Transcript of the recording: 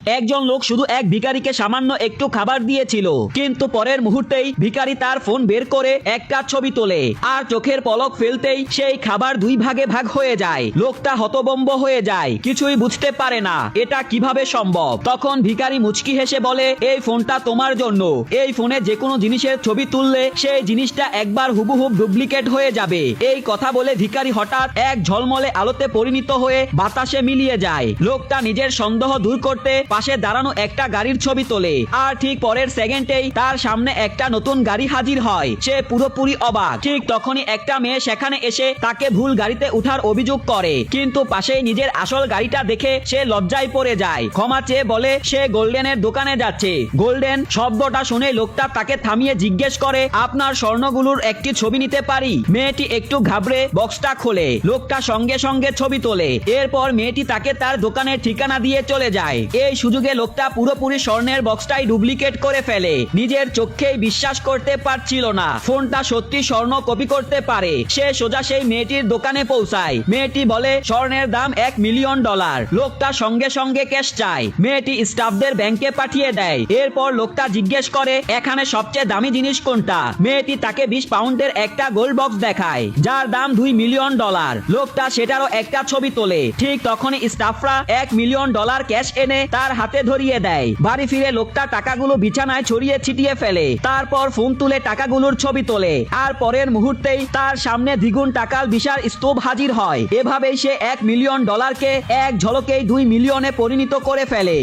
একজন লোক শুধু এক ভিখারিকে সামান্য একটু খাবার দিয়েছিল, কিন্তু পরের মুহূর্তেই ভিখারি তার ফোন বের করে একটা ছবি তোলে, আর চোখের পলক ফেলতেই সেই খাবার দুই ভাগে ভাগ হয়ে যায়। লোকটা হতভম্ব হয়ে যায়, কিছুই বুঝতে পারে না এটা কিভাবে সম্ভব। তখন ভিখারি মুচকি হেসে বলে, এই ফোনটা তোমার জন্য। এই ফোনে যে কোনো জিনিসের ছবি তুললে সেই জিনিসটা একবার হুবহুব ডুপ্লিকেট হয়ে যাবে। এই কথা বলে ভিখারি হঠাৎ এক ঝলমলে আলোতে পরিণত হয়ে বাতাসে মিলিয়ে যায়। লোকটা নিজের সন্দেহ দূর করতে পাশে দাঁড়ানো একটা গাড়ির ছবি তোলে, আর ঠিক পরের সেকেন্ডেই তার সামনে একটা নতুন গাড়ি হাজির হয়। সে পুরোপুরি অবাক। ঠিক তখনই একটা মেয়ে সেখানে এসে তাকে ভুল গাড়িতে উঠার অভিযোগ করে, কিন্তু পাশেই নিজের আসল গাড়িটা দেখে সে লজ্জায় পড়ে যায়। ক্ষমা চেয়ে বলে সে গোল্ডেনের দোকানে যাচ্ছে। গোল্ডেন শব্দটা শুনে লোকটা তাকে থামিয়ে জিজ্ঞেস করে, আপনার স্বর্ণগুলোর একটি ছবি নিতে পারি? মেয়েটি একটু ঘাবড়ে বক্সটা খোলে। লোকটা সঙ্গে সঙ্গে ছবি তোলে। এরপর মেয়েটি তাকে তার দোকানের ঠিকানা দিয়ে চলে যায়। এই সুযোগে লোকটা পুরোপুরি স্বর্ণের বক্সটাই ডুপ্লিকেট করে ফেলে। নিজের চোখেই বিশ্বাস করতে পারছিল না ফোনটা সত্যি স্বর্ণ কপি করতে পারে। সে সোজা সেই মেয়েটির দোকানে পৌঁছায়। মেয়েটি বলে স্বর্ণের দাম $1 মিলিয়ন। লোকটা সঙ্গে সঙ্গে ক্যাশ চায়। মেয়েটি স্টাফদের ব্যাংকে পাঠিয়ে দেয়। এরপর লোকটা জিজ্ঞেস করে, এখানে সবচেয়ে দামি জিনিস কোনটা? মেয়েটি তাকে 20 পাউন্ডের একটা গোল্ড বক্স দেখায়, যার দাম $2 মিলিয়ন। লোকটা সেটারও একটা ছবি তোলে। ঠিক তখনই স্টাফরা $1 মিলিয়ন ক্যাশ এনে তার হাতে ধরিয়ে দেয়। বাড়ি ফিরে লোকটা টাকাগুলো বিছানায় ছড়িয়ে ছিটিয়ে ফেলে। তারপর ফোন তুলে টাকাগুলোর ছবি তোলে, আর পরের মুহূর্তেই তার সামনে দ্বিগুণ টাকার বিশাল স্তূপ হাজির হয়। এভাবেই সে $1 মিলিয়ন কে এক ঝলকেই $2 মিলিয়নে পরিণত করে ফেলে।